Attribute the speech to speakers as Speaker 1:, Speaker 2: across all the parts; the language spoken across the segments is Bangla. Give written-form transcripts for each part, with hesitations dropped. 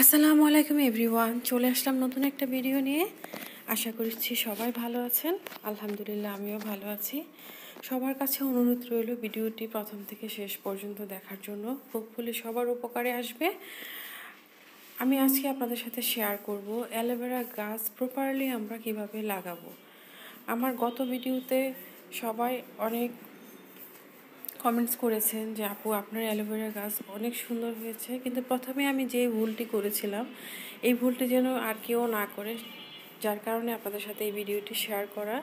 Speaker 1: আসসালামু আলাইকুম এভরিওয়ান, চলে আসলাম নতুন একটা ভিডিও নিয়ে। আশা করছি সবাই ভালো আছেন। আলহামদুলিল্লাহ আমিও ভালো আছি। সবার কাছে অনুরোধ রইল ভিডিওটি প্রথম থেকে শেষ পর্যন্ত দেখার জন্য। হোপফুলি সবার উপকারে আসবে। আমি আজকে আপনাদের সাথে শেয়ার করব অ্যালোভেরা গাছ প্রপারলি আমরা কিভাবে লাগাবো। আমার গত ভিডিওতে সবাই অনেক কমেন্টস করেছেন যে আপু আপনার অ্যালোভেরা গাছ অনেক সুন্দর হয়েছে, কিন্তু প্রথমে আমি যে ভুলটি করেছিলাম এই ভুলটি যেন আর কেউ না করে, যার কারণে আপনাদের সাথে এই ভিডিওটি শেয়ার করা।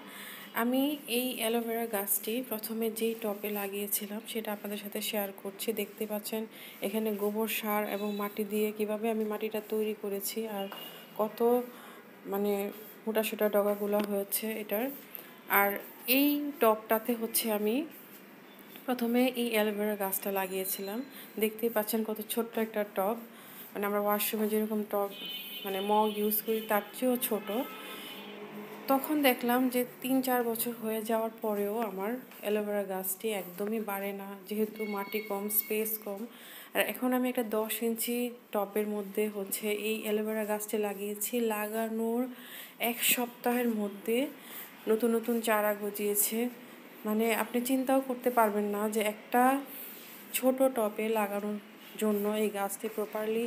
Speaker 1: আমি এই অ্যালোভেরা গাছটি প্রথমে যেই টবে লাগিয়েছিলাম সেটা আপনাদের সাথে শেয়ার করছি। দেখতে পাচ্ছেন এখানে গোবর সার এবং মাটি দিয়ে কিভাবে আমি মাটিটা তৈরি করেছি, আর কত মোটাসোটা ডগাগুলো হয়েছে এটার। আর এই টবটাতে আমি প্রথমে এই অ্যালোভেরা গাছটা লাগিয়েছিলাম। দেখতেই পাচ্ছেন কত ছোট্ট একটা টব, আমরা ওয়াশরুমে যেরকম টব মগ ইউজ করি তার চেয়েও ছোট। তখন দেখলাম যে ৩-৪ বছর হয়ে যাওয়ার পরেও আমার অ্যালোভেরা গাছটি একদমই বাড়ে না, যেহেতু মাটি কম, স্পেস কম। আর এখন আমি একটা 10 ইঞ্চি টবের মধ্যে এই অ্যালোভেরা গাছটি লাগিয়েছি। লাগানোর 1 সপ্তাহের মধ্যে নতুন নতুন চারা গজিয়েছে। আপনি চিন্তাও করতে পারবেন না যে একটা ছোট টবে লাগানোর জন্য এই গাছটি প্রপারলি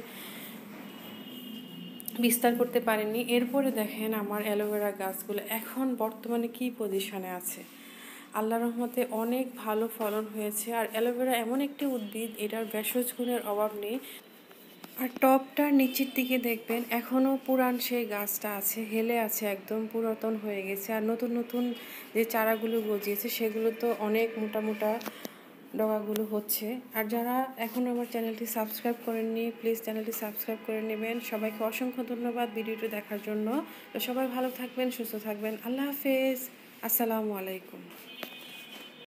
Speaker 1: বিস্তার করতে পারেনি। এরপরে দেখেন আমার অ্যালোভেরা গাছগুলো এখন বর্তমানে কী পজিশনে আছে। আল্লাহর রহমতে অনেক ভালো ফলন হয়েছে। আর অ্যালোভেরা এমন একটি উদ্ভিদ, এটার ভেষজ গুণের অভাব নেই। আর টবটার নিচের দিকে দেখবেন এখনও পুরান সেই গাছটা আছে, হেলে আছে, একদম পুরাতন হয়ে গেছে। আর নতুন নতুন যে চারাগুলো গজিয়েছে সেগুলো তো অনেক মোটা মোটা ডগাগুলো হচ্ছে। আর যারা এখনও আমার চ্যানেলটি সাবস্ক্রাইব করেননি, প্লিজ চ্যানেলটি সাবস্ক্রাইব করে নেবেন। সবাইকে অসংখ্য ধন্যবাদ ভিডিওটি দেখার জন্য। তো সবাই ভালো থাকবেন, সুস্থ থাকবেন। আল্লাহ হাফেজ, আসসালামু আলাইকুম।